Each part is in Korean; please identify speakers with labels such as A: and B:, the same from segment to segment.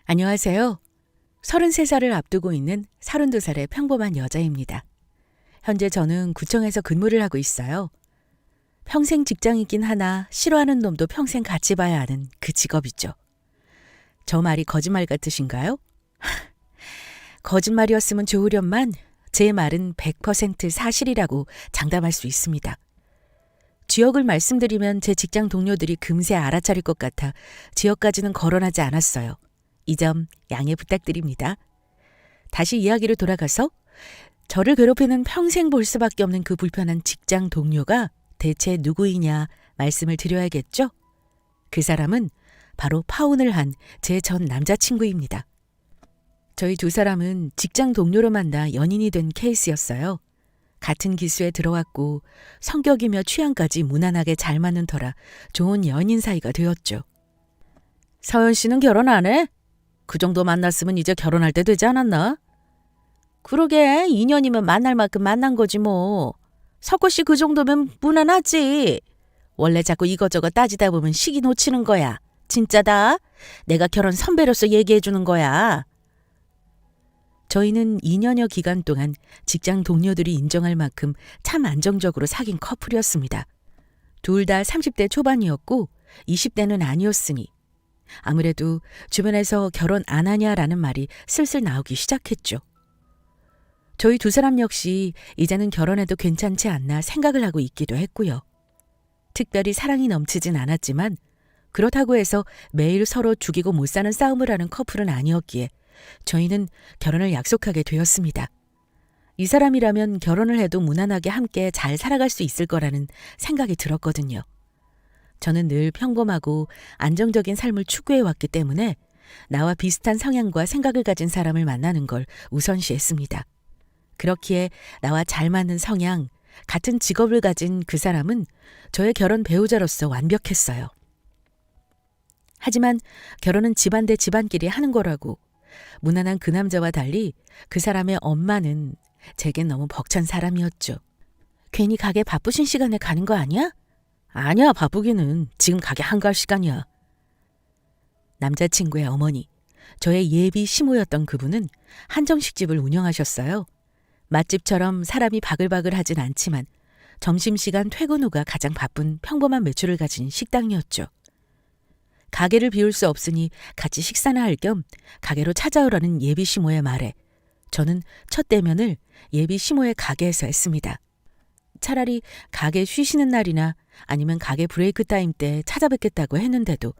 A: 안녕하세요. 33살을 앞두고 있는 32살의 평범한 여자입니다. 현재 저는 구청에서 근무를 하고 있어요. 평생 직장이긴 하나 싫어하는 놈도 평생 같이 봐야 하는 그 직업이죠. 저 말이 거짓말 같으신가요? 거짓말이었으면 좋으련만 제 말은 100% 사실이라고 장담할 수 있습니다. 지역을 말씀드리면 제 직장 동료들이 금세 알아차릴 것 같아 지역까지는 거론하지 않았어요. 이 점 양해 부탁드립니다. 다시 이야기로 돌아가서 저를 괴롭히는 평생 볼 수밖에 없는 그 불편한 직장 동료가 대체 누구이냐 말씀을 드려야겠죠? 그 사람은 바로 파혼을 한 제 전 남자친구입니다. 저희 두 사람은 직장 동료로 만나 연인이 된 케이스였어요. 같은 기수에 들어왔고 성격이며 취향까지 무난하게 잘 맞는 터라 좋은 연인 사이가 되었죠. 서연 씨는 결혼 안 해? 그 정도 만났으면 이제 결혼할 때 되지 않았나? 그러게 2년이면 만날 만큼 만난 거지 뭐. 석호 씨 그 정도면 무난하지. 원래 자꾸 이거저거 따지다 보면 시기 놓치는 거야. 진짜다. 내가 결혼 선배로서 얘기해 주는 거야. 저희는 2년여 기간 동안 직장 동료들이 인정할 만큼 참 안정적으로 사귄 커플이었습니다. 둘 다 30대 초반이었고 20대는 아니었으니 아무래도 주변에서 결혼 안 하냐라는 말이 슬슬 나오기 시작했죠. 저희 두 사람 역시 이제는 결혼해도 괜찮지 않나 생각을 하고 있기도 했고요. 특별히 사랑이 넘치진 않았지만 그렇다고 해서 매일 서로 죽이고 못 사는 싸움을 하는 커플은 아니었기에 저희는 결혼을 약속하게 되었습니다. 이 사람이라면 결혼을 해도 무난하게 함께 잘 살아갈 수 있을 거라는 생각이 들었거든요. 저는 늘 평범하고 안정적인 삶을 추구해왔기 때문에 나와 비슷한 성향과 생각을 가진 사람을 만나는 걸 우선시했습니다. 그렇기에 나와 잘 맞는 성향, 같은 직업을 가진 그 사람은 저의 결혼 배우자로서 완벽했어요. 하지만 결혼은 집안 대 집안끼리 하는 거라고 무난한 그 남자와 달리 그 사람의 엄마는 제겐 너무 벅찬 사람이었죠. 괜히 가게 바쁘신 시간에 가는 거 아니야? 아니야, 바쁘기는. 지금 가게 한가할 시간이야. 남자친구의 어머니, 저의 예비 시모였던 그분은 한정식집을 운영하셨어요. 맛집처럼 사람이 바글바글 하진 않지만 점심시간 퇴근 후가 가장 바쁜 평범한 매출을 가진 식당이었죠. 가게를 비울 수 없으니 같이 식사나 할 겸 가게로 찾아오라는 예비 시모의 말에 저는 첫 대면을 예비 시모의 가게에서 했습니다. 차라리 가게 쉬시는 날이나 아니면 가게 브레이크 타임 때 찾아뵙겠다고 했는데도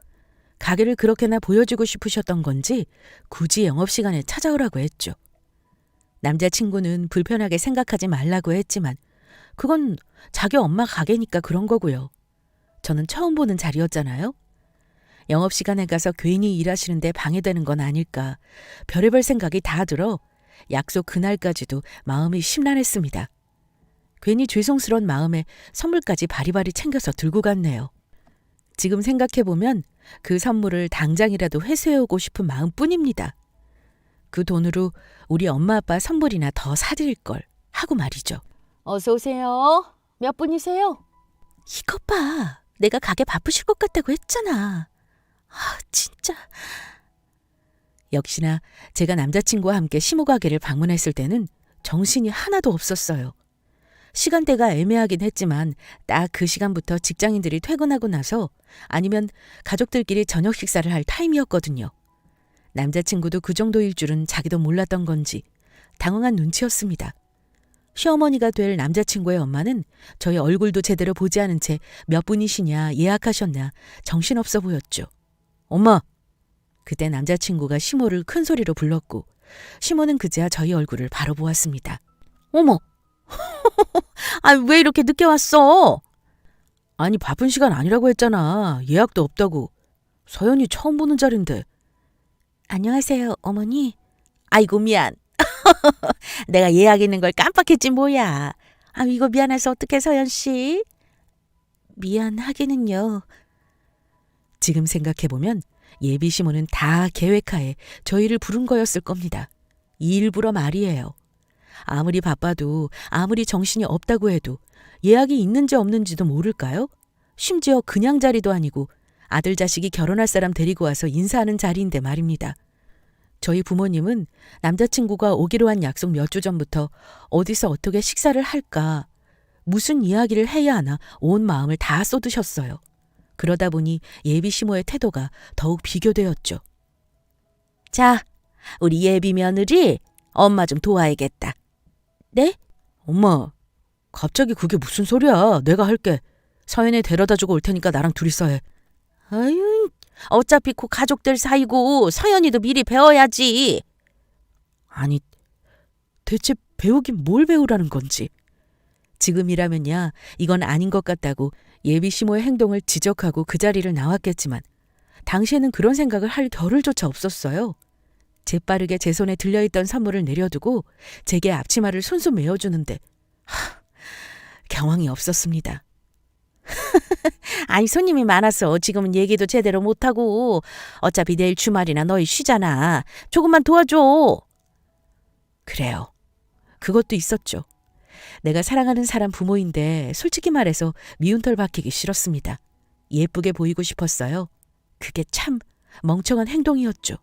A: 가게를 그렇게나 보여주고 싶으셨던 건지 굳이 영업시간에 찾아오라고 했죠. 남자친구는 불편하게 생각하지 말라고 했지만 그건 자기 엄마 가게니까 그런 거고요. 저는 처음 보는 자리였잖아요. 영업시간에 가서 괜히 일하시는데 방해되는 건 아닐까 별의별 생각이 다 들어 약속 그날까지도 마음이 심란했습니다. 괜히 죄송스러운 마음에 선물까지 바리바리 챙겨서 들고 갔네요. 지금 생각해보면 그 선물을 당장이라도 회수해오고 싶은 마음뿐입니다. 그 돈으로 우리 엄마 아빠 선물이나 더 사드릴 걸 하고 말이죠. 어서 오세요. 몇 분이세요? 이것 봐. 내가 가게 바쁘실 것 같다고 했잖아. 아, 진짜. 역시나 제가 남자친구와 함께 시모 가게를 방문했을 때는 정신이 하나도 없었어요. 시간대가 애매하긴 했지만 딱 그 시간부터 직장인들이 퇴근하고 나서 아니면 가족들끼리 저녁 식사를 할 타임이었거든요. 남자친구도 그 정도일 줄은 자기도 몰랐던 건지 당황한 눈치였습니다. 시어머니가 될 남자친구의 엄마는 저희 얼굴도 제대로 보지 않은 채 몇 분이시냐 예약하셨냐 정신없어 보였죠. 엄마! 그때 남자친구가 시모를 큰 소리로 불렀고 시모는 그제야 저희 얼굴을 바로 보았습니다. 어머! 아, 왜 이렇게 늦게 왔어? 아니, 바쁜 시간 아니라고 했잖아. 예약도 없다고. 서연이 처음 보는 자리인데. 안녕하세요, 어머니. 아이고, 미안. 내가 예약 있는 걸 깜빡했지 뭐야. 아, 이거 미안해서 어떡해, 서연 씨. 미안하기는요. 지금 생각해보면 예비 시모는 다 계획하에 저희를 부른 거였을 겁니다. 일부러 말이에요. 아무리 바빠도 아무리 정신이 없다고 해도 예약이 있는지 없는지도 모를까요? 심지어 그냥 자리도 아니고 아들 자식이 결혼할 사람 데리고 와서 인사하는 자리인데 말입니다. 저희 부모님은 남자친구가 오기로 한 약속 몇 주 전부터 어디서 어떻게 식사를 할까, 무슨 이야기를 해야 하나 온 마음을 다 쏟으셨어요. 그러다 보니 예비 시모의 태도가 더욱 비교되었죠. 자, 우리 예비 며느리 엄마 좀 도와야겠다. 네? 엄마, 갑자기 그게 무슨 소리야. 내가 할게. 서연이 데려다주고 올 테니까 나랑 둘이서 해. 아유, 어차피 그 가족들 사이고 서연이도 미리 배워야지. 아니, 대체 배우긴 뭘 배우라는 건지. 지금이라면야 이건 아닌 것 같다고 예비 시모의 행동을 지적하고 그 자리를 나왔겠지만 당시에는 그런 생각을 할 겨를조차 없었어요. 재빠르게 제 손에 들려있던 선물을 내려두고 제게 앞치마를 손수 메어주는데 경황이 없었습니다. 아니, 손님이 많아서 지금은 얘기도 제대로 못하고 어차피 내일 주말이나 너희 쉬잖아. 조금만 도와줘. 그래요. 그것도 있었죠. 내가 사랑하는 사람 부모인데 솔직히 말해서 미운 털 박히기 싫었습니다. 예쁘게 보이고 싶었어요. 그게 참 멍청한 행동이었죠.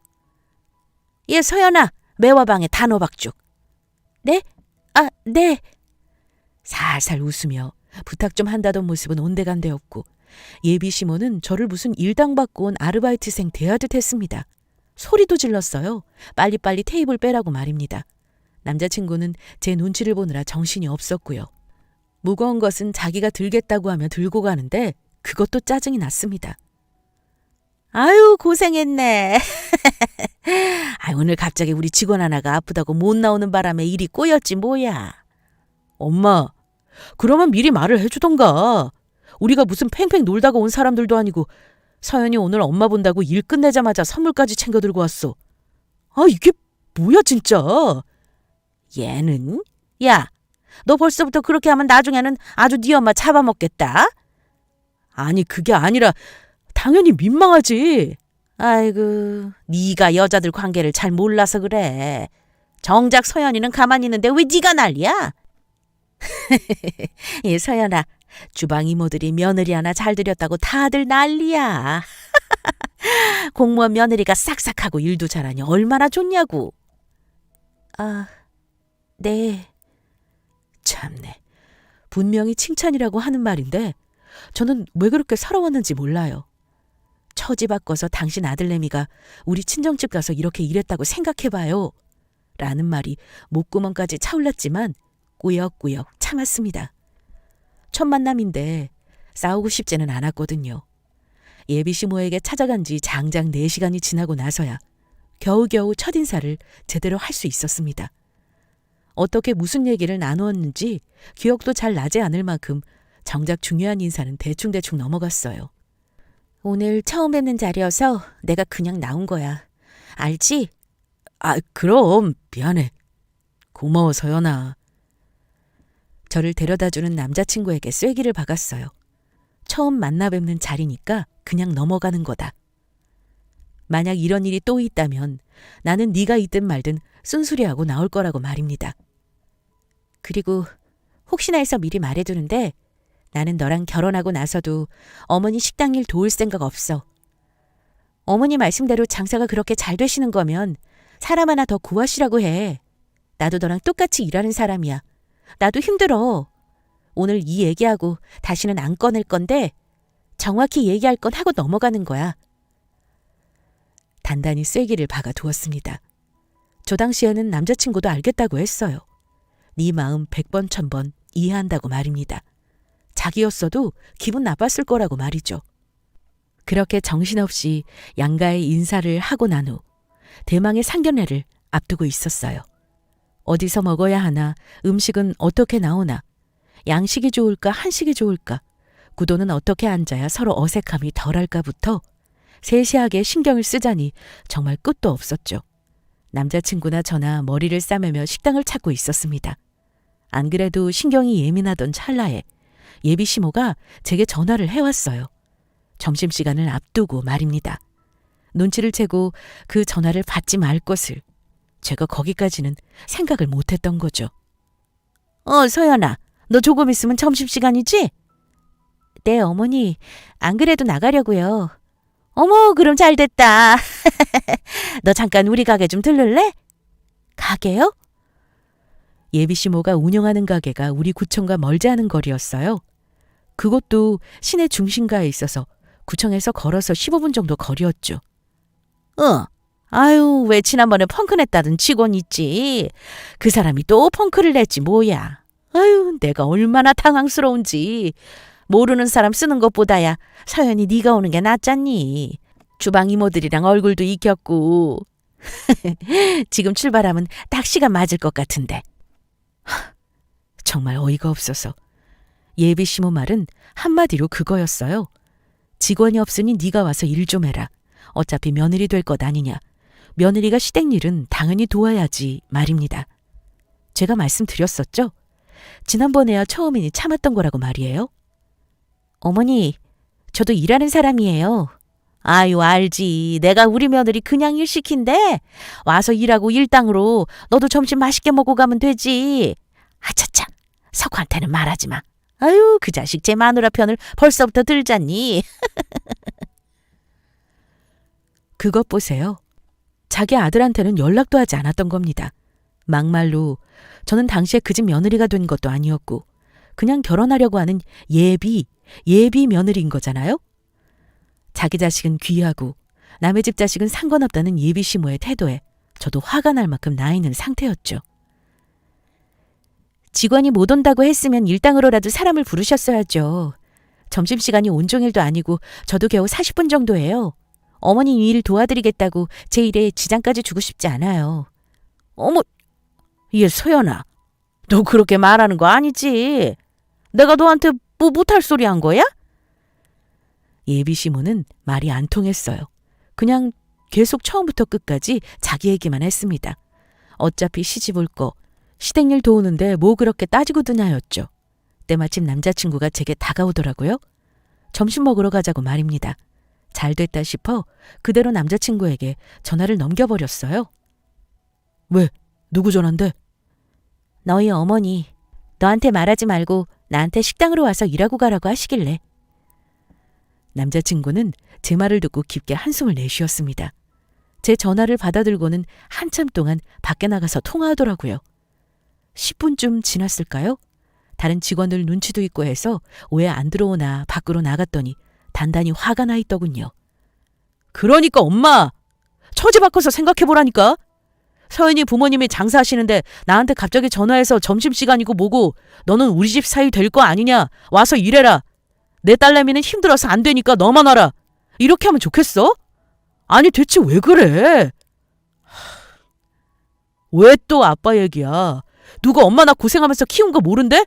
A: 예, 서연아, 매화방에 단호박죽. 네? 아, 네. 살살 웃으며 부탁 좀 한다던 모습은 온데간데 없고 예비 시모는 저를 무슨 일당 받고 온 아르바이트생 대하듯 했습니다. 소리도 질렀어요. 빨리빨리 테이블 빼라고 말입니다. 남자친구는 제 눈치를 보느라 정신이 없었고요. 무거운 것은 자기가 들겠다고 하며 들고 가는데 그것도 짜증이 났습니다. 아유, 고생했네. 오늘 갑자기 우리 직원 하나가 아프다고 못 나오는 바람에 일이 꼬였지 뭐야. 엄마, 그러면 미리 말을 해주던가. 우리가 무슨 팽팽 놀다가 온 사람들도 아니고 서연이 오늘 엄마 본다고 일 끝내자마자 선물까지 챙겨 들고 왔어. 아, 이게 뭐야 진짜. 얘는? 야, 너 벌써부터 그렇게 하면 나중에는 아주 네 엄마 잡아먹겠다. 아니, 그게 아니라 당연히 민망하지. 아이고, 네가 여자들 관계를 잘 몰라서 그래. 정작 서연이는 가만히 있는데 왜 네가 난리야? 예, 서연아, 주방 이모들이 며느리 하나 잘 들였다고 다들 난리야. 공무원 며느리가 싹싹하고 일도 잘하니 얼마나 좋냐고. 아, 네. 참네. 분명히 칭찬이라고 하는 말인데 저는 왜 그렇게 서러웠는지 몰라요. 처지 바꿔서 당신 아들내미가 우리 친정집 가서 이렇게 일했다고 생각해봐요. 라는 말이 목구멍까지 차올랐지만 꾸역꾸역 참았습니다. 첫 만남인데 싸우고 싶지는 않았거든요. 예비 시모에게 찾아간 지 장장 4시간이 지나고 나서야 겨우겨우 첫인사를 제대로 할 수 있었습니다. 어떻게 무슨 얘기를 나누었는지 기억도 잘 나지 않을 만큼 정작 중요한 인사는 대충대충 넘어갔어요. 오늘 처음 뵙는 자리여서 내가 그냥 나온 거야. 알지? 아, 그럼 미안해. 고마워, 서연아. 저를 데려다주는 남자친구에게 쐐기를 박았어요. 처음 만나 뵙는 자리니까 그냥 넘어가는 거다. 만약 이런 일이 또 있다면 나는 네가 있든 말든 쓴소리하고 나올 거라고 말입니다. 그리고 혹시나 해서 미리 말해두는데 나는 너랑 결혼하고 나서도 어머니 식당 일 도울 생각 없어. 어머니 말씀대로 장사가 그렇게 잘 되시는 거면 사람 하나 더 구하시라고 해. 나도 너랑 똑같이 일하는 사람이야. 나도 힘들어. 오늘 이 얘기하고 다시는 안 꺼낼 건데 정확히 얘기할 건 하고 넘어가는 거야. 단단히 쐐기를 박아두었습니다. 저 당시에는 남자친구도 알겠다고 했어요. 네 마음 100번 1000번 이해한다고 말입니다. 자기였어도 기분 나빴을 거라고 말이죠. 그렇게 정신없이 양가의 인사를 하고 난 후 대망의 상견례를 앞두고 있었어요. 어디서 먹어야 하나, 음식은 어떻게 나오나, 양식이 좋을까 한식이 좋을까, 구도는 어떻게 앉아야 서로 어색함이 덜할까부터 세세하게 신경을 쓰자니 정말 끝도 없었죠. 남자친구나 저나 머리를 싸매며 식당을 찾고 있었습니다. 안 그래도 신경이 예민하던 찰나에 예비 시모가 제게 전화를 해왔어요. 점심시간을 앞두고 말입니다. 눈치를 채고 그 전화를 받지 말 것을 제가 거기까지는 생각을 못했던 거죠. 서연아, 너 조금 있으면 점심시간이지? 네, 어머니. 안 그래도 나가려고요. 어머, 그럼 잘 됐다. 너 잠깐 우리 가게 좀 들를래? 가게요? 예비 시모가 운영하는 가게가 우리 구청과 멀지 않은 거리였어요. 그것도 시내 중심가에 있어서 구청에서 걸어서 15분 정도 거리였죠. 아유, 왜 지난번에 펑크 냈다던 직원 있지. 그 사람이 또 펑크를 냈지 뭐야. 아유, 내가 얼마나 당황스러운지. 모르는 사람 쓰는 것보다야 서연이 네가 오는 게 낫잖니. 주방 이모들이랑 얼굴도 익혔고. 지금 출발하면 딱 시간 맞을 것 같은데. 정말 어이가 없어서 예비 시모 말은 한마디로 그거였어요. 직원이 없으니 네가 와서 일 좀 해라. 어차피 며느리 될 것 아니냐. 며느리가 시댁 일은 당연히 도와야지 말입니다. 제가 말씀드렸었죠. 지난번에야 처음이니 참았던 거라고 말이에요. 어머니, 저도 일하는 사람이에요. 아유, 알지. 내가 우리 며느리 그냥 일 시킨대. 와서 일하고 일당으로 너도 점심 맛있게 먹고 가면 되지. 아차차, 석화한테는 말하지 마. 아유, 그 자식 제 마누라 편을 벌써부터 들잖니. 그것 보세요. 자기 아들한테는 연락도 하지 않았던 겁니다. 막말로 저는 당시에 그 집 며느리가 된 것도 아니었고 그냥 결혼하려고 하는 예비 며느리인 거잖아요. 자기 자식은 귀하고 남의 집 자식은 상관없다는 예비 시모의 태도에 저도 화가 날 만큼 나 있는 상태였죠. 직원이 못 온다고 했으면 일당으로라도 사람을 부르셨어야죠. 점심시간이 온종일도 아니고 저도 겨우 40분 정도예요. 어머니 일 도와드리겠다고 제 일에 지장까지 주고 싶지 않아요. 어머, 얘 소연아, 너 그렇게 말하는 거 아니지? 내가 너한테 뭐 못할 소리 한 거야? 예비 시모는 말이 안 통했어요. 그냥 계속 처음부터 끝까지 자기 얘기만 했습니다. 어차피 시집 올 거, 시댁 일 도우는데 뭐 그렇게 따지고 드냐였죠. 때마침 남자친구가 제게 다가오더라고요. 점심 먹으러 가자고 말입니다. 잘 됐다 싶어 그대로 남자친구에게 전화를 넘겨버렸어요. 왜? 누구 전화인데? 너희 어머니, 너한테 말하지 말고 나한테 식당으로 와서 일하고 가라고 하시길래. 남자친구는 제 말을 듣고 깊게 한숨을 내쉬었습니다. 제 전화를 받아들고는 한참 동안 밖에 나가서 통화하더라고요. 10분쯤 지났을까요? 다른 직원들 눈치도 있고 해서 왜 안 들어오나 밖으로 나갔더니 단단히 화가 나 있더군요. 그러니까 엄마! 처지 바꿔서 생각해보라니까. 서연이 부모님이 장사하시는데 나한테 갑자기 전화해서 점심시간이고 뭐고 너는 우리 집 사위 될 거 아니냐. 와서 일해라. 내 딸내미는 힘들어서 안 되니까 너만 와라. 이렇게 하면 좋겠어? 아니 대체 왜 그래? 왜 또 아빠 얘기야? 누가 엄마 나 고생하면서 키운 거 모른대?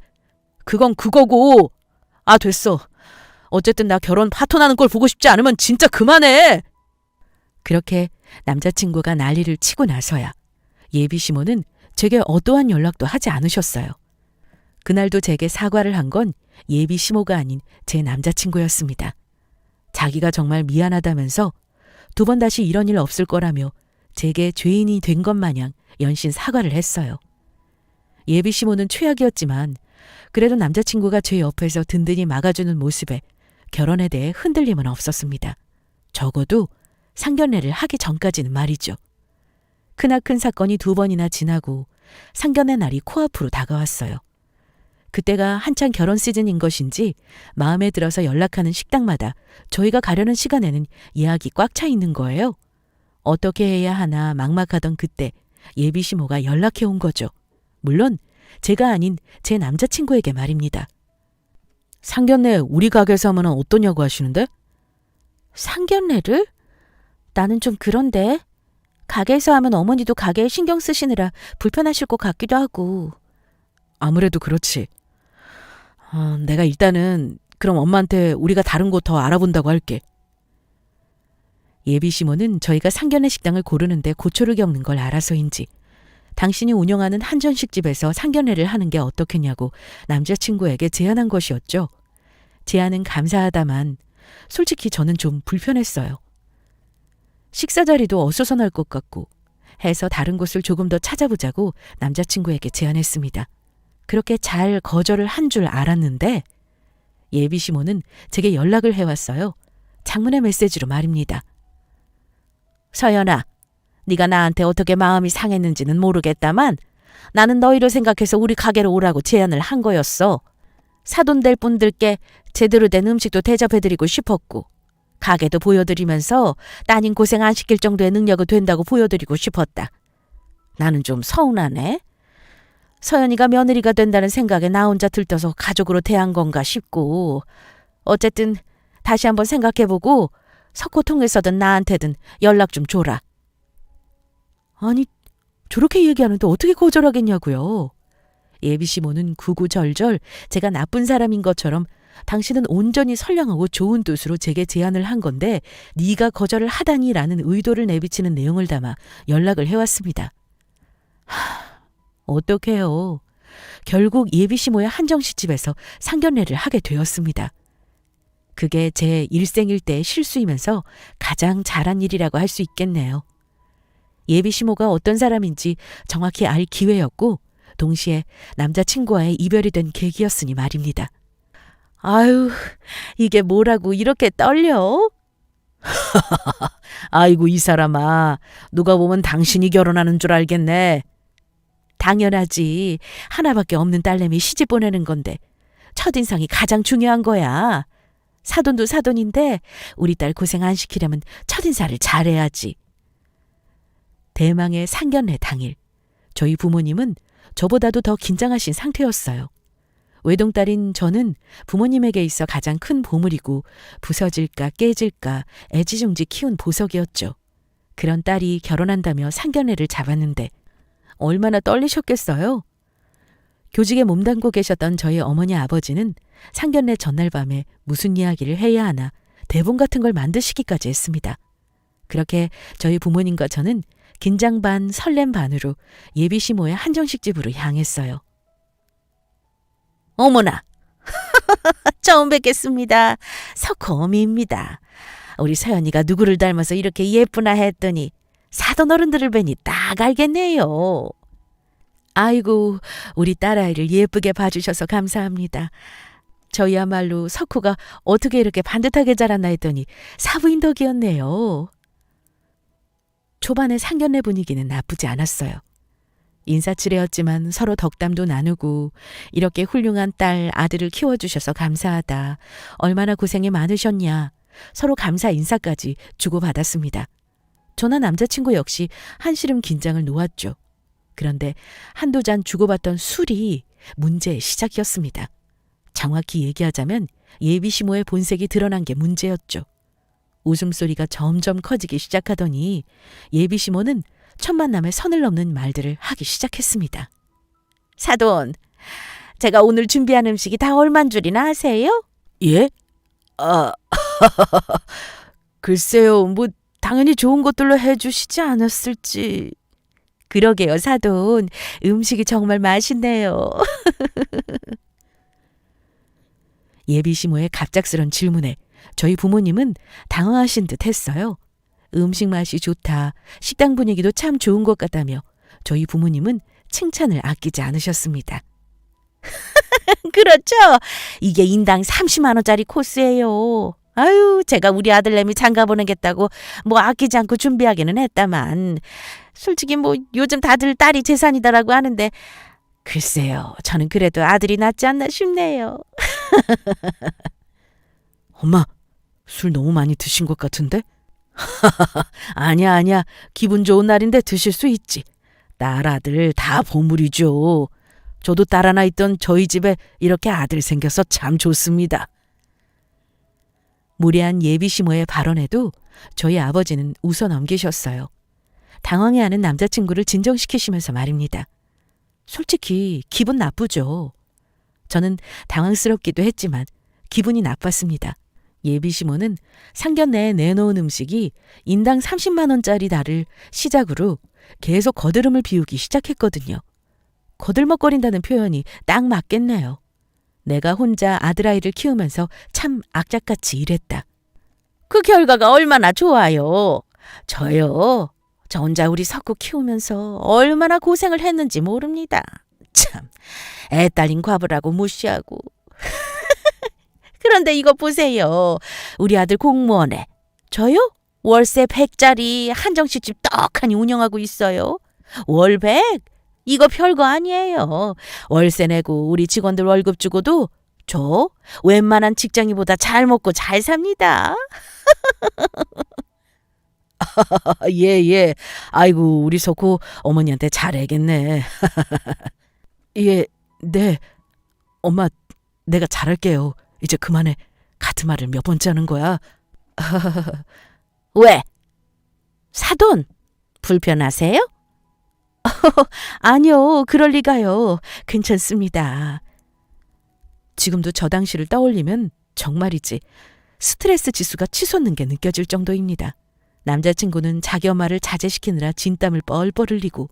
A: 그건 그거고. 아 됐어. 어쨌든 나 결혼 파토나는 걸 보고 싶지 않으면 진짜 그만해. 그렇게 남자친구가 난리를 치고 나서야 예비 시모는 제게 어떠한 연락도 하지 않으셨어요. 그날도 제게 사과를 한 건 예비 시모가 아닌 제 남자친구였습니다. 자기가 정말 미안하다면서 2번 다시 이런 일 없을 거라며 제게 죄인이 된 것 마냥 연신 사과를 했어요. 예비 시모는 최악이었지만 그래도 남자친구가 제 옆에서 든든히 막아주는 모습에 결혼에 대해 흔들림은 없었습니다. 적어도 상견례를 하기 전까지는 말이죠. 크나큰 사건이 2번이나 지나고 상견례 날이 코앞으로 다가왔어요. 그때가 한창 결혼 시즌인 것인지 마음에 들어서 연락하는 식당마다 저희가 가려는 시간에는 예약이 꽉 차 있는 거예요. 어떻게 해야 하나 막막하던 그때 예비 시모가 연락해 온 거죠. 물론 제가 아닌 제 남자친구에게 말입니다. 상견례 우리 가게에서 하면 어떠냐고 하시는데? 상견례를? 나는 좀 그런데. 가게에서 하면 어머니도 가게에 신경 쓰시느라 불편하실 것 같기도 하고. 아무래도 그렇지. 내가 일단은 그럼 엄마한테 우리가 다른 곳 더 알아본다고 할게. 예비 시모는 저희가 상견례 식당을 고르는데 고초를 겪는 걸 알아서인지 당신이 운영하는 한전식집에서 상견례를 하는 게 어떻겠냐고 남자친구에게 제안한 것이었죠. 제안은 감사하다만 솔직히 저는 좀 불편했어요. 식사 자리도 어수선할 것 같고 해서 다른 곳을 조금 더 찾아보자고 남자친구에게 제안했습니다. 그렇게 잘 거절을 한 줄 알았는데 예비 시모는 제게 연락을 해왔어요. 장문의 메시지로 말입니다. 서연아, 네가 나한테 어떻게 마음이 상했는지는 모르겠다만 나는 너희를 생각해서 우리 가게로 오라고 제안을 한 거였어. 사돈될 분들께 제대로 된 음식도 대접해드리고 싶었고 가게도 보여드리면서 따님 고생 안 시킬 정도의 능력이 된다고 보여드리고 싶었다. 나는 좀 서운하네. 서연이가 며느리가 된다는 생각에 나 혼자 들떠서 가족으로 대한 건가 싶고 어쨌든 다시 한번 생각해보고 석호 통해서든 나한테든 연락 좀 줘라. 아니, 저렇게 얘기하는데 어떻게 거절하겠냐고요. 예비시모는 구구절절 제가 나쁜 사람인 것처럼 당신은 온전히 선량하고 좋은 뜻으로 제게 제안을 한 건데 네가 거절을 하다니라는 의도를 내비치는 내용을 담아 연락을 해왔습니다. 어떡해요. 결국 예비시모의 한정씨 집에서 상견례를 하게 되었습니다. 그게 제 일생일대의 실수이면서 가장 잘한 일이라고 할 수 있겠네요. 예비시모가 어떤 사람인지 정확히 알 기회였고 동시에 남자친구와의 이별이 된 계기였으니 말입니다. 아유, 이게 뭐라고 이렇게 떨려? 아이고 이 사람아, 누가 보면 당신이 결혼하는 줄 알겠네. 당연하지. 하나밖에 없는 딸내미 시집 보내는 건데 첫인상이 가장 중요한 거야. 사돈도 사돈인데 우리 딸 고생 안 시키려면 첫인사를 잘해야지. 대망의 상견례 당일, 저희 부모님은 저보다도 더 긴장하신 상태였어요. 외동딸인 저는 부모님에게 있어 가장 큰 보물이고 부서질까 깨질까 애지중지 키운 보석이었죠. 그런 딸이 결혼한다며 상견례를 잡았는데 얼마나 떨리셨겠어요? 교직에 몸담고 계셨던 저희 어머니 아버지는 상견례 전날 밤에 무슨 이야기를 해야 하나 대본 같은 걸 만드시기까지 했습니다. 그렇게 저희 부모님과 저는 긴장 반 설렘 반으로 예비시모의 한정식 집으로 향했어요. 어머나! 처음 뵙겠습니다. 석호 어미입니다. 우리 서연이가 누구를 닮아서 이렇게 예쁘나 했더니 사돈 어른들을 뵈니 딱 알겠네요. 아이고, 우리 딸아이를 예쁘게 봐주셔서 감사합니다. 저희야말로 석호가 어떻게 이렇게 반듯하게 자랐나 했더니 사부인 덕이었네요. 초반의 상견례 분위기는 나쁘지 않았어요. 인사치레였지만 서로 덕담도 나누고 이렇게 훌륭한 딸, 아들을 키워주셔서 감사하다. 얼마나 고생이 많으셨냐. 서로 감사 인사까지 주고받았습니다. 저나 남자친구 역시 한시름 긴장을 놓았죠. 그런데 한두 잔 주고받던 술이 문제의 시작이었습니다. 정확히 얘기하자면 예비시모의 본색이 드러난 게 문제였죠. 웃음소리가 점점 커지기 시작하더니 예비시모는 첫 만남에 선을 넘는 말들을 하기 시작했습니다. 사돈, 제가 오늘 준비한 음식이 다 얼만 줄이나 아세요? 예? 글쎄요, 뭐 당연히 좋은 것들로 해주시지 않았을지. 그러게요, 사돈. 음식이 정말 맛있네요. 예비시모의 갑작스런 질문에 저희 부모님은 당황하신 듯 했어요. 음식 맛이 좋다, 식당 분위기도 참 좋은 것 같다며 저희 부모님은 칭찬을 아끼지 않으셨습니다. 그렇죠. 이게 인당 30만 원짜리 코스예요. 아유, 제가 우리 아들내미 장가 보내겠다고 뭐 아끼지 않고 준비하기는 했다만 솔직히 뭐 요즘 다들 딸이 재산이다라고 하는데 글쎄요, 저는 그래도 아들이 낫지 않나 싶네요. 엄마, 술 너무 많이 드신 것 같은데? 아니야. 기분 좋은 날인데 드실 수 있지. 딸, 아들 다 보물이죠. 저도 딸 하나 있던 저희 집에 이렇게 아들 생겨서 참 좋습니다. 무례한 예비시모의 발언에도 저희 아버지는 웃어 넘기셨어요. 당황해하는 남자친구를 진정시키시면서 말입니다. 솔직히 기분 나쁘죠. 저는 당황스럽기도 했지만 기분이 나빴습니다. 예비시모는 상견례에 내놓은 음식이 인당 30만 원짜리 날을 시작으로 계속 거드름을 피우기 시작했거든요. 거들먹거린다는 표현이 딱 맞겠네요. 내가 혼자 아들아이를 키우면서 참 악착같이 일했다. 그 결과가 얼마나 좋아요. 저요. 저 혼자 우리 석구 키우면서 얼마나 고생을 했는지 모릅니다. 참, 애 딸린 과부라고 무시하고. 그런데 이거 보세요. 우리 아들 공무원에. 저요? 월세 100짜리 한정식집 떡하니 운영하고 있어요. 월 100? 이거 별거 아니에요. 월세 내고 우리 직원들 월급 주고도 저 웬만한 직장인보다 잘 먹고 잘 삽니다. 예. 아이고, 우리 석호 어머니한테 잘해야겠네. 예, 네. 엄마, 내가 잘할게요. 이제 그만해. 같은 말을 몇 번째 하는 거야. 왜? 사돈? 불편하세요? 아니요, 그럴 리가요. 괜찮습니다. 지금도 저 당시를 떠올리면 정말이지 스트레스 지수가 치솟는 게 느껴질 정도입니다. 남자친구는 자기 엄마를 자제시키느라 진땀을 뻘뻘 흘리고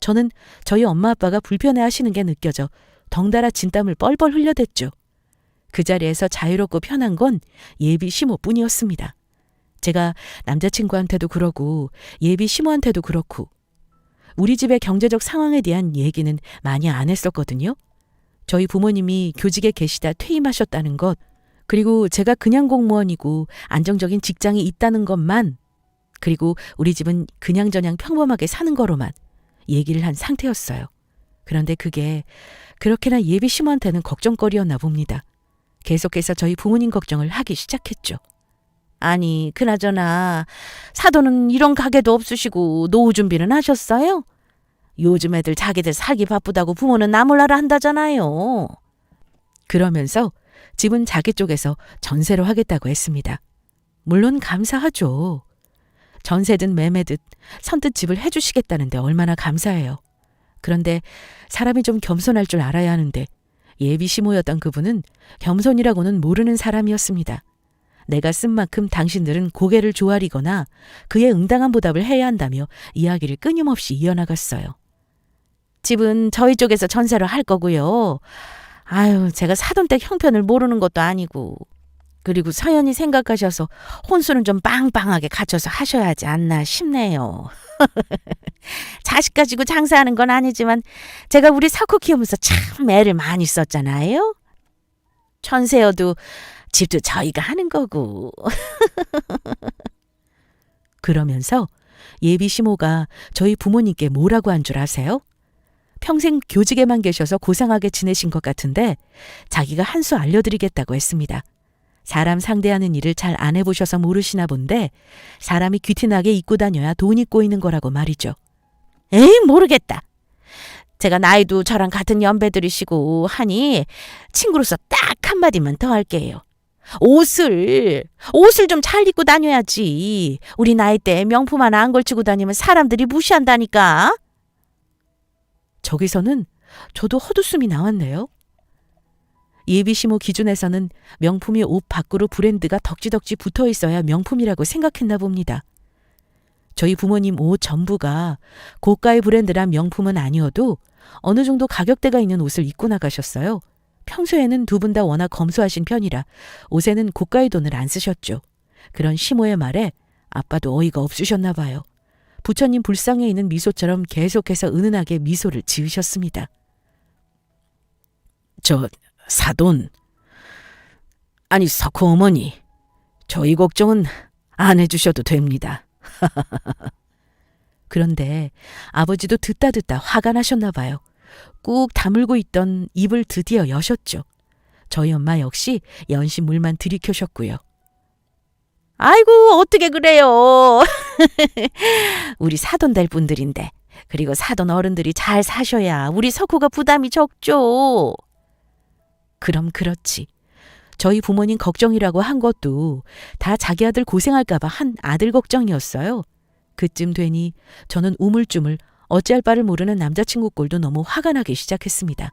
A: 저는 저희 엄마 아빠가 불편해하시는 게 느껴져 덩달아 진땀을 뻘뻘 흘려댔죠. 그 자리에서 자유롭고 편한 건 예비 시모뿐이었습니다. 제가 남자친구한테도 그러고 예비 시모한테도 그렇고 우리 집의 경제적 상황에 대한 얘기는 많이 안 했었거든요. 저희 부모님이 교직에 계시다 퇴임하셨다는 것, 그리고 제가 그냥 공무원이고 안정적인 직장이 있다는 것만, 그리고 우리 집은 그냥저냥 평범하게 사는 거로만 얘기를 한 상태였어요. 그런데 그게 그렇게나 예비 시모한테는 걱정거리였나 봅니다. 계속해서 저희 부모님 걱정을 하기 시작했죠. 아니, 그나저나 사돈은 이런 가게도 없으시고 노후 준비는 하셨어요? 요즘 애들 자기들 살기 바쁘다고 부모는 나몰라라 한다잖아요. 그러면서 집은 자기 쪽에서 전세로 하겠다고 했습니다. 물론 감사하죠. 전세든 매매든 선뜻 집을 해주시겠다는데 얼마나 감사해요. 그런데 사람이 좀 겸손할 줄 알아야 하는데 예비 시모였던 그분은 겸손이라고는 모르는 사람이었습니다. 내가 쓴 만큼 당신들은 고개를 조아리거나 그에 응당한 보답을 해야 한다며 이야기를 끊임없이 이어나갔어요. 집은 저희 쪽에서 전세로 할 거고요. 아유, 제가 사돈댁 형편을 모르는 것도 아니고. 그리고 서연이 생각하셔서 혼수는 좀 빵빵하게 갖춰서 하셔야 하지 않나 싶네요. 자식 가지고 장사하는 건 아니지만 제가 우리 석호 키우면서 참 애를 많이 썼잖아요. 전세여도 집도 저희가 하는 거고. 그러면서 예비 시모가 저희 부모님께 뭐라고 한 줄 아세요? 평생 교직에만 계셔서 고상하게 지내신 것 같은데 자기가 한 수 알려드리겠다고 했습니다. 사람 상대하는 일을 잘 안 해보셔서 모르시나 본데 사람이 귀티나게 입고 다녀야 돈이 꼬이는 거라고 말이죠. 에이, 모르겠다. 제가 나이도 저랑 같은 연배들이시고 하니 친구로서 딱 한마디만 더 할게요. 옷을 좀 잘 입고 다녀야지. 우리 나이 때 명품 하나 안 걸치고 다니면 사람들이 무시한다니까. 저기서는 저도 헛웃음이 나왔네요. 예비시모 기준에서는 명품이 옷 밖으로 브랜드가 덕지덕지 붙어 있어야 명품이라고 생각했나 봅니다. 저희 부모님 옷 전부가 고가의 브랜드란 명품은 아니어도 어느 정도 가격대가 있는 옷을 입고 나가셨어요. 평소에는 두 분 다 워낙 검소하신 편이라 옷에는 고가의 돈을 안 쓰셨죠. 그런 시모의 말에 아빠도 어이가 없으셨나 봐요. 부처님 불상에 있는 미소처럼 계속해서 은은하게 미소를 지으셨습니다. 저 사돈, 아니 석호 어머니, 저희 걱정은 안 해주셔도 됩니다. 그런데 아버지도 듣다 화가 나셨나 봐요. 꾹 다물고 있던 입을 드디어 여셨죠. 저희 엄마 역시 연신물만 들이켜셨고요. 아이고, 어떻게 그래요. 우리 사돈 될 분들인데, 그리고 사돈 어른들이 잘 사셔야 우리 석호가 부담이 적죠. 그럼 그렇지. 저희 부모님 걱정이라고 한 것도 다 자기 아들 고생할까 봐 한 아들 걱정이었어요. 그쯤 되니 저는 우물쭈물 어찌할 바를 모르는 남자친구 꼴도 너무 화가 나기 시작했습니다.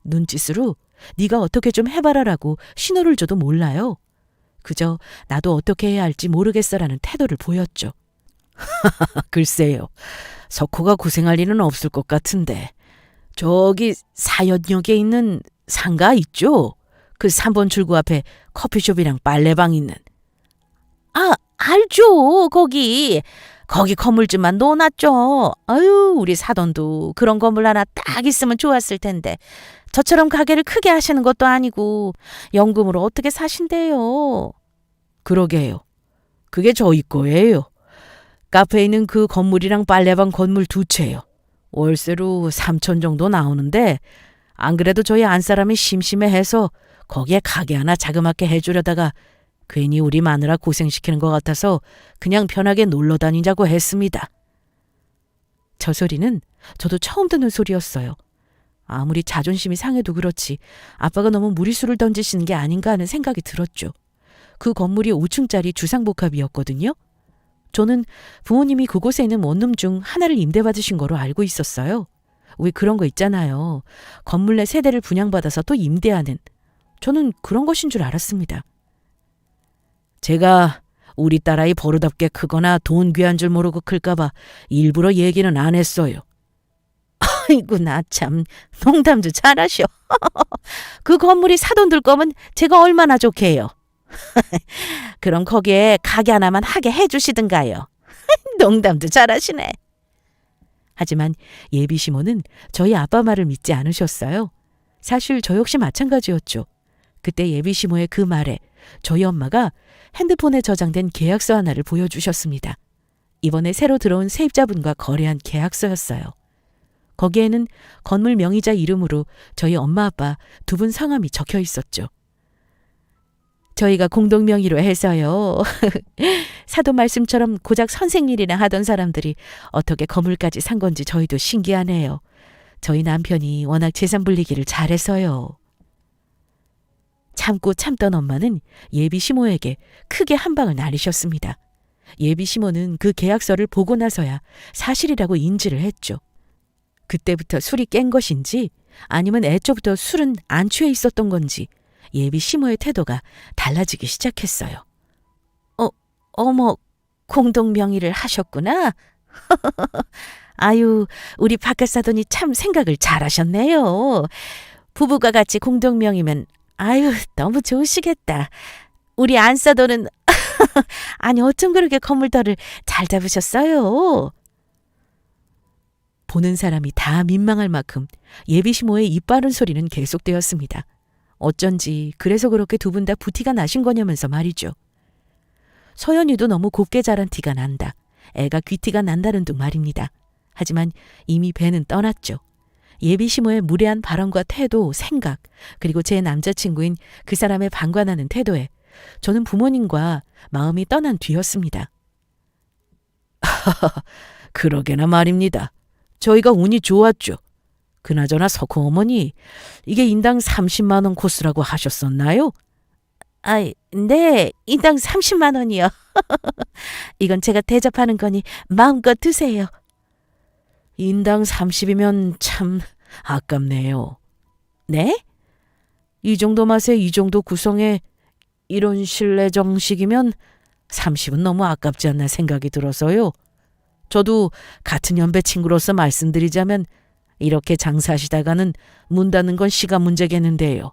A: 눈짓으로 네가 어떻게 좀 해봐라라고 신호를 줘도 몰라요. 그저 나도 어떻게 해야 할지 모르겠어라는 태도를 보였죠. 글쎄요. 석호가 고생할 일은 없을 것 같은데 저기 사연역에 있는 상가 있죠? 그 3번 출구 앞에 커피숍이랑 빨래방 있는. 아, 알죠. 거기 거기 건물주만 놓아놨죠. 아유, 우리 사돈도 그런 건물 하나 딱 있으면 좋았을 텐데 저처럼 가게를 크게 하시는 것도 아니고 연금으로 어떻게 사신대요. 그러게요. 그게 저희 거예요. 카페에 있는 그 건물이랑 빨래방 건물 2채요. 월세로 3천 정도 나오는데 안 그래도 저희 안사람이 심심해해서 거기에 가게 하나 자그맣게 해주려다가 괜히 우리 마누라 고생시키는 것 같아서 그냥 편하게 놀러 다니자고 했습니다. 저 소리는 저도 처음 듣는 소리였어요. 아무리 자존심이 상해도 그렇지 아빠가 너무 무리수를 던지시는 게 아닌가 하는 생각이 들었죠. 그 건물이 5층짜리 주상복합이었거든요. 저는 부모님이 그곳에 있는 원룸 중 하나를 임대받으신 거로 알고 있었어요. 왜 그런 거 있잖아요. 건물 내 세대를 분양받아서 또 임대하는. 저는 그런 것인 줄 알았습니다. 제가 우리 딸아이 버릇없게 크거나 돈 귀한 줄 모르고 클까봐 일부러 얘기는 안 했어요. 아이고 나 참 농담도 잘하셔. 그 건물이 사돈 들 거면 제가 얼마나 좋게요. 그럼 거기에 가게 하나만 하게 해주시든가요. 농담도 잘하시네. 하지만 예비 시모는 저희 아빠 말을 믿지 않으셨어요. 사실 저 역시 마찬가지였죠. 그때 예비 시모의 그 말에 저희 엄마가 핸드폰에 저장된 계약서 하나를 보여주셨습니다. 이번에 새로 들어온 세입자분과 거래한 계약서였어요. 거기에는 건물 명의자 이름으로 저희 엄마 아빠 2분 성함이 적혀 있었죠. 저희가 공동 명의로 해서요. 사돈 말씀처럼 고작 선생일이나 하던 사람들이 어떻게 건물까지 산 건지 저희도 신기하네요. 저희 남편이 워낙 재산 불리기를 잘해서요. 참고 참던 엄마는 예비 시모에게 크게 한 방을 날리셨습니다. 예비 시모는 그 계약서를 보고 나서야 사실이라고 인지를 했죠. 그때부터 술이 깬 것인지 아니면 애초부터 술은 안 취해 있었던 건지 예비 시모의 태도가 달라지기 시작했어요. 어머, 공동 명의를 하셨구나. 아유, 우리 바깥 사돈이 참 생각을 잘하셨네요. 부부가 같이 공동 명의면 아유, 너무 좋으시겠다. 우리 안사돈은 아니 어쩜 그렇게 건물들을 잘 잡으셨어요. 보는 사람이 다 민망할 만큼 예비 시모의 입 바른 소리는 계속되었습니다. 어쩐지 그래서 그렇게 2분 다 부티가 나신 거냐면서 말이죠. 서연이도 너무 곱게 자란 티가 난다. 애가 귀티가 난다는 둥 말입니다. 하지만 이미 배는 떠났죠. 예비 시모의 무례한 발언과 태도, 생각, 그리고 제 남자친구인 그 사람의 방관하는 태도에 저는 부모님과 마음이 떠난 뒤였습니다. 그러게나 말입니다. 저희가 운이 좋았죠. 그나저나 석호 어머니, 이게 인당 30만 원 코스라고 하셨었나요? 네, 인당 30만 원이요. 이건 제가 대접하는 거니 마음껏 드세요. 인당 30이면 참 아깝네요. 네? 이 정도 맛에 이 정도 구성에 이런 실내 정식이면 30은 너무 아깝지 않나 생각이 들어서요. 저도 같은 연배 친구로서 말씀드리자면 이렇게 장사하시다가는 문 닫는 건 시간 문제겠는데요.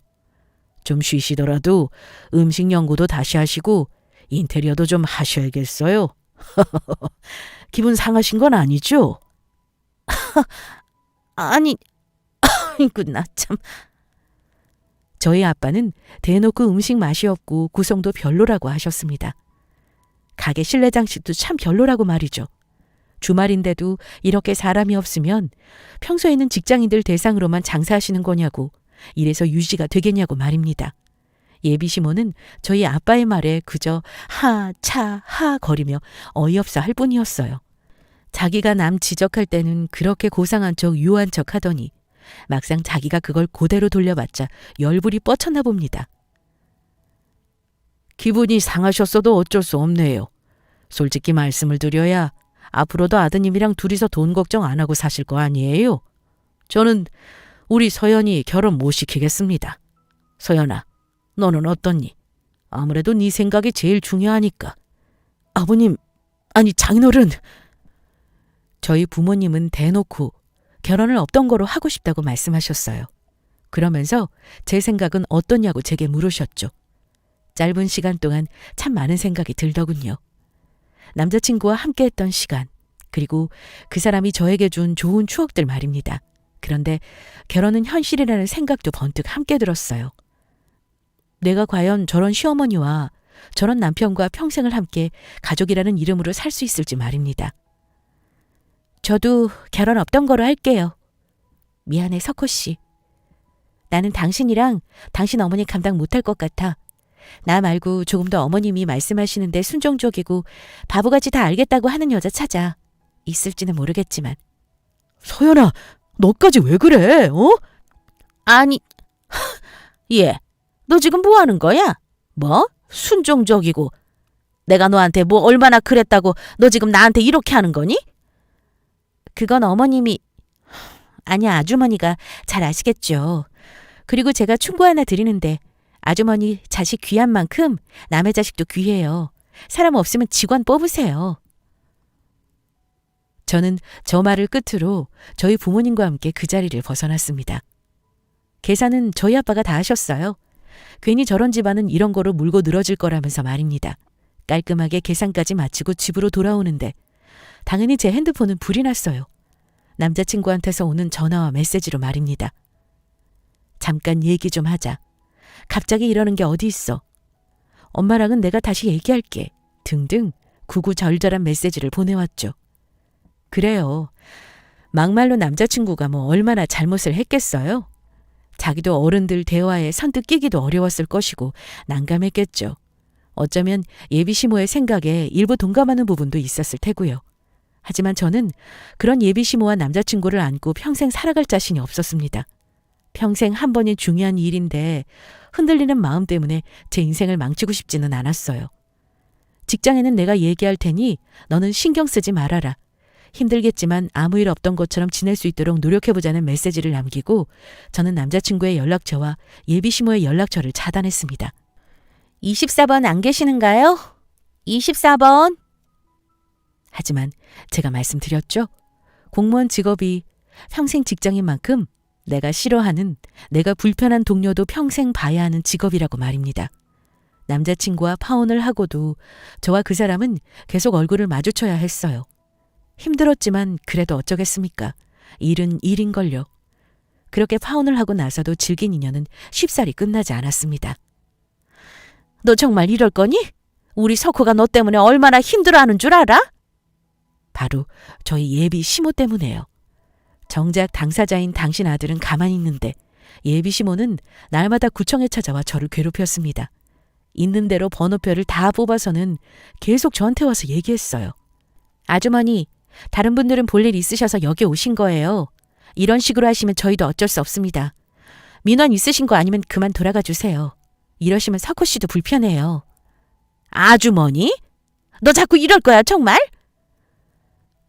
A: 좀 쉬시더라도 음식 연구도 다시 하시고 인테리어도 좀 하셔야겠어요. 기분 상하신 건 아니죠? 아니, 아이고 나 참. 저희 아빠는 대놓고 음식 맛이 없고 구성도 별로라고 하셨습니다. 가게 실내 장식도 참 별로라고 말이죠. 주말인데도 이렇게 사람이 없으면 평소에는 직장인들 대상으로만 장사하시는 거냐고, 이래서 유지가 되겠냐고 말입니다. 예비 시모는 저희 아빠의 말에 그저 하, 차, 하 거리며 어이없어 할 뿐이었어요. 자기가 남 지적할 때는 그렇게 고상한 척 유한 척 하더니 막상 자기가 그걸 그대로 돌려봤자 열불이 뻗쳤나 봅니다. 기분이 상하셨어도 어쩔 수 없네요. 솔직히 말씀을 드려야 앞으로도 아드님이랑 둘이서 돈 걱정 안 하고 사실 거 아니에요? 저는 우리 서연이 결혼 못 시키겠습니다. 서연아, 너는 어떻니? 아무래도 네 생각이 제일 중요하니까. 아버님, 아니 장인어른. 저희 부모님은 대놓고 결혼을 없던 거로 하고 싶다고 말씀하셨어요. 그러면서 제 생각은 어떠냐고 제게 물으셨죠. 짧은 시간 동안 참 많은 생각이 들더군요. 남자친구와 함께했던 시간, 그리고 그 사람이 저에게 준 좋은 추억들 말입니다. 그런데 결혼은 현실이라는 생각도 번뜩 함께 들었어요. 내가 과연 저런 시어머니와 저런 남편과 평생을 함께 가족이라는 이름으로 살 수 있을지 말입니다. 저도 결혼 없던 거로 할게요. 미안해, 석호 씨. 나는 당신이랑 당신 어머니 감당 못할 것 같아. 나 말고 조금 더 어머님이 말씀하시는데 순종적이고 바보같이 다 알겠다고 하는 여자 찾아. 있을지는 모르겠지만.
B: 서연아, 너까지 왜 그래? 어?
A: 아니, 얘, 너 지금 뭐 하는 거야? 뭐? 순종적이고. 내가 너한테 뭐 얼마나 그랬다고 너 지금 나한테 이렇게 하는 거니? 그건 어머님이, 아니 아주머니가 잘 아시겠죠. 그리고 제가 충고 하나 드리는데 아주머니 자식 귀한 만큼 남의 자식도 귀해요. 사람 없으면 직원 뽑으세요. 저는 저 말을 끝으로 저희 부모님과 함께 그 자리를 벗어났습니다. 계산은 저희 아빠가 다 하셨어요. 괜히 저런 집안은 이런 거로 물고 늘어질 거라면서 말입니다. 깔끔하게 계산까지 마치고 집으로 돌아오는데 당연히 제 핸드폰은 불이 났어요. 남자친구한테서 오는 전화와 메시지로 말입니다. 잠깐 얘기 좀 하자. 갑자기 이러는 게 어디 있어. 엄마랑은 내가 다시 얘기할게. 등등 구구절절한 메시지를 보내왔죠. 그래요. 막말로 남자친구가 뭐 얼마나 잘못을 했겠어요? 자기도 어른들 대화에 선뜻 끼기도 어려웠을 것이고 난감했겠죠. 어쩌면 예비 시모의 생각에 일부 동감하는 부분도 있었을 테고요. 하지만 저는 그런 예비 시모와 남자친구를 안고 평생 살아갈 자신이 없었습니다. 평생 한 번이 중요한 일인데 흔들리는 마음 때문에 제 인생을 망치고 싶지는 않았어요. 직장에는 내가 얘기할 테니 너는 신경 쓰지 말아라. 힘들겠지만 아무 일 없던 것처럼 지낼 수 있도록 노력해보자는 메시지를 남기고 저는 남자친구의 연락처와 예비 시모의 연락처를 차단했습니다. 24번 안 계시는가요? 24번. 하지만 제가 말씀드렸죠. 공무원 직업이 평생 직장인 만큼 내가 싫어하는, 내가 불편한 동료도 평생 봐야 하는 직업이라고 말입니다. 남자친구와 파혼을 하고도 저와 그 사람은 계속 얼굴을 마주쳐야 했어요. 힘들었지만 그래도 어쩌겠습니까? 일은 일인걸요. 그렇게 파혼을 하고 나서도 질긴 인연은 쉽사리 끝나지 않았습니다. 너 정말 이럴 거니? 우리 석호가 너 때문에 얼마나 힘들어하는 줄 알아? 바로 저희 예비 시모 때문에요. 정작 당사자인 당신 아들은 가만히 있는데 예비 시모는 날마다 구청에 찾아와 저를 괴롭혔습니다. 있는 대로 번호표를 다 뽑아서는 계속 저한테 와서 얘기했어요. 아주머니, 다른 분들은 볼 일 있으셔서 여기 오신 거예요. 이런 식으로 하시면 저희도 어쩔 수 없습니다. 민원 있으신 거 아니면 그만 돌아가 주세요. 이러시면 석호 씨도 불편해요. 아주머니? 너 자꾸 이럴 거야, 정말?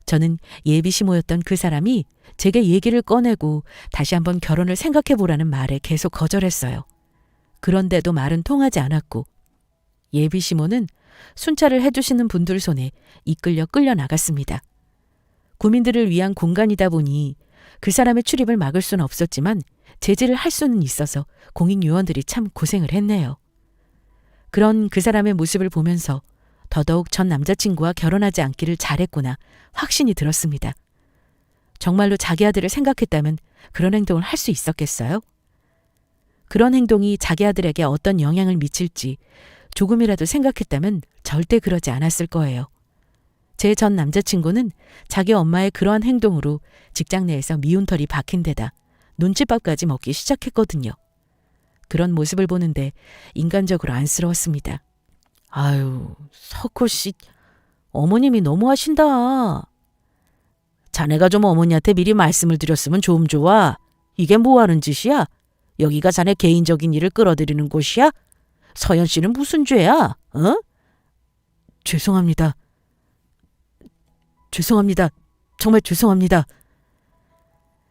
A: 저는 예비 시모였던 그 사람이 제게 얘기를 꺼내고 다시 한번 결혼을 생각해보라는 말에 계속 거절했어요. 그런데도 말은 통하지 않았고 예비 시모는 순찰을 해주시는 분들 손에 이끌려 끌려 나갔습니다. 구민들을 위한 공간이다 보니 그 사람의 출입을 막을 수는 없었지만 제지를 할 수는 있어서 공익 요원들이 참 고생을 했네요. 그런 그 사람의 모습을 보면서 더더욱 전 남자친구와 결혼하지 않기를 잘했구나 확신이 들었습니다. 정말로 자기 아들을 생각했다면 그런 행동을 할 수 있었겠어요? 그런 행동이 자기 아들에게 어떤 영향을 미칠지 조금이라도 생각했다면 절대 그러지 않았을 거예요. 제 전 남자친구는 자기 엄마의 그러한 행동으로 직장 내에서 미운털이 박힌 데다 눈칫밥까지 먹기 시작했거든요. 그런 모습을 보는데 인간적으로 안쓰러웠습니다. 아유, 석호 씨, 어머님이 너무하신다. 자네가 좀 어머니한테 미리 말씀을 드렸으면 좀 좋아. 이게 뭐 하는 짓이야? 여기가 자네 개인적인 일을 끌어들이는 곳이야? 서연 씨는 무슨 죄야? 어? 죄송합니다. 정말 죄송합니다.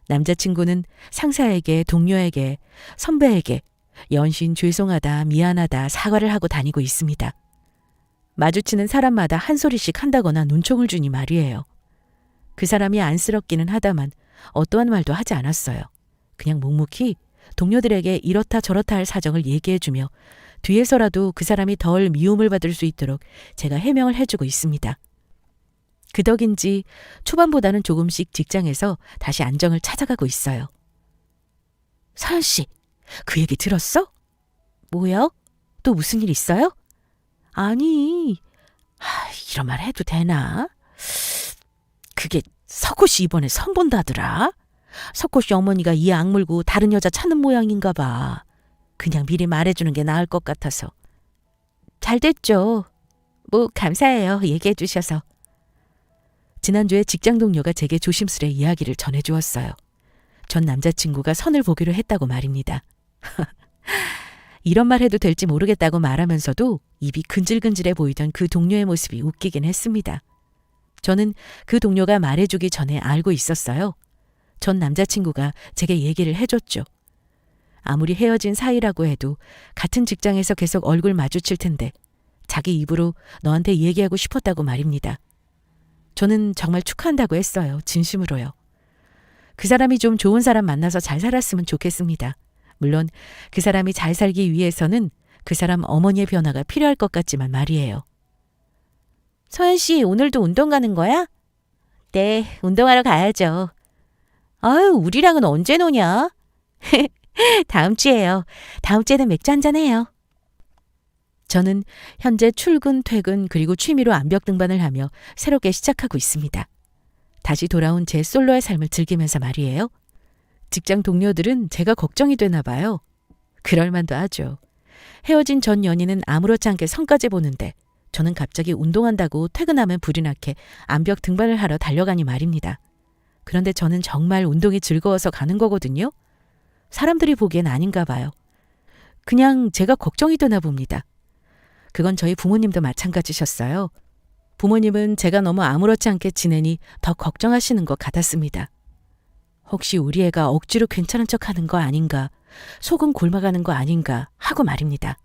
A: 남자친구는 상사에게, 동료에게, 선배에게 연신 죄송하다, 미안하다, 사과를 하고 다니고 있습니다. 마주치는 사람마다 한 소리씩 한다거나 눈총을 주니 말이에요. 그 사람이 안쓰럽기는 하다만 어떠한 말도 하지 않았어요. 그냥 묵묵히 동료들에게 이렇다 저렇다 할 사정을 얘기해주며 뒤에서라도 그 사람이 덜 미움을 받을 수 있도록 제가 해명을 해주고 있습니다. 그 덕인지 초반보다는 조금씩 직장에서 다시 안정을 찾아가고 있어요. 서연 씨, 그 얘기 들었어? 뭐요? 또 무슨 일 있어요? 아니, 이런 말 해도 되나? 그게 석호 씨 이번에 선본다더라. 석호 씨 어머니가 이 악물고 다른 여자 찾는 모양인가 봐. 그냥 미리 말해주는 게 나을 것 같아서. 잘 됐죠. 뭐 감사해요. 얘기해 주셔서. 지난주에 직장 동료가 제게 조심스레 이야기를 전해주었어요. 전 남자친구가 선을 보기로 했다고 말입니다. 이런 말 해도 될지 모르겠다고 말하면서도 입이 근질근질해 보이던 그 동료의 모습이 웃기긴 했습니다. 저는 그 동료가 말해주기 전에 알고 있었어요. 전 남자친구가 제게 얘기를 해줬죠. 아무리 헤어진 사이라고 해도 같은 직장에서 계속 얼굴 마주칠 텐데 자기 입으로 너한테 얘기하고 싶었다고 말입니다. 저는 정말 축하한다고 했어요. 진심으로요. 그 사람이 좀 좋은 사람 만나서 잘 살았으면 좋겠습니다. 물론 그 사람이 잘 살기 위해서는 그 사람 어머니의 변화가 필요할 것 같지만 말이에요. 서연 씨, 오늘도 운동 가는 거야? 네, 운동하러 가야죠. 아유, 우리랑은 언제 노냐? 다음 주에요. 다음 주에는 맥주 한잔 해요. 저는 현재 출근, 퇴근, 그리고 취미로 암벽 등반을 하며 새롭게 시작하고 있습니다. 다시 돌아온 제 솔로의 삶을 즐기면서 말이에요. 직장 동료들은 제가 걱정이 되나 봐요. 그럴만도 하죠. 헤어진 전 연인은 아무렇지 않게 성까지 보는데 저는 갑자기 운동한다고 퇴근하면 불이 나게 암벽 등반을 하러 달려가니 말입니다. 그런데 저는 정말 운동이 즐거워서 가는 거거든요. 사람들이 보기엔 아닌가 봐요. 그냥 제가 걱정이 되나 봅니다. 그건 저희 부모님도 마찬가지셨어요. 부모님은 제가 너무 아무렇지 않게 지내니 더 걱정하시는 것 같았습니다. 혹시 우리 애가 억지로 괜찮은 척하는 거 아닌가, 속은 곪아가는 거 아닌가 하고 말입니다.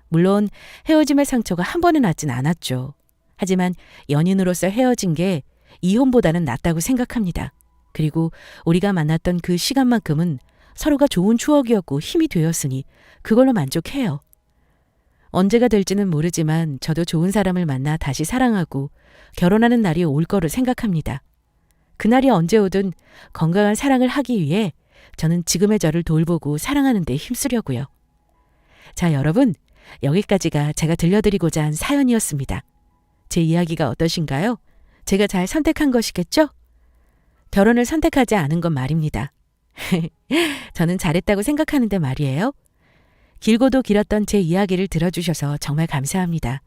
A: 물론 헤어짐의 상처가 한 번에 낫진 않았죠. 하지만 연인으로서 헤어진 게 이혼보다는 낫다고 생각합니다. 그리고 우리가 만났던 그 시간만큼은 서로가 좋은 추억이었고 힘이 되었으니 그걸로 만족해요. 언제가 될지는 모르지만 저도 좋은 사람을 만나 다시 사랑하고 결혼하는 날이 올 거를 생각합니다. 그날이 언제 오든 건강한 사랑을 하기 위해 저는 지금의 저를 돌보고 사랑하는 데 힘쓰려고요. 자, 여러분, 여기까지가 제가 들려드리고자 한 사연이었습니다. 제 이야기가 어떠신가요? 제가 잘 선택한 것이겠죠? 결혼을 선택하지 않은 건 말입니다. 저는 잘했다고 생각하는데 말이에요. 길고도 길었던 제 이야기를 들어주셔서 정말 감사합니다.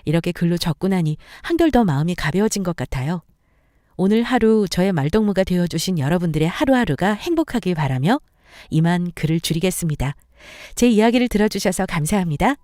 A: 이렇게 글로 적고 나니 한결 더 마음이 가벼워진 것 같아요. 오늘 하루 저의 말동무가 되어주신 여러분들의 하루하루가 행복하길 바라며 이만 글을 줄이겠습니다. 제 이야기를 들어주셔서 감사합니다.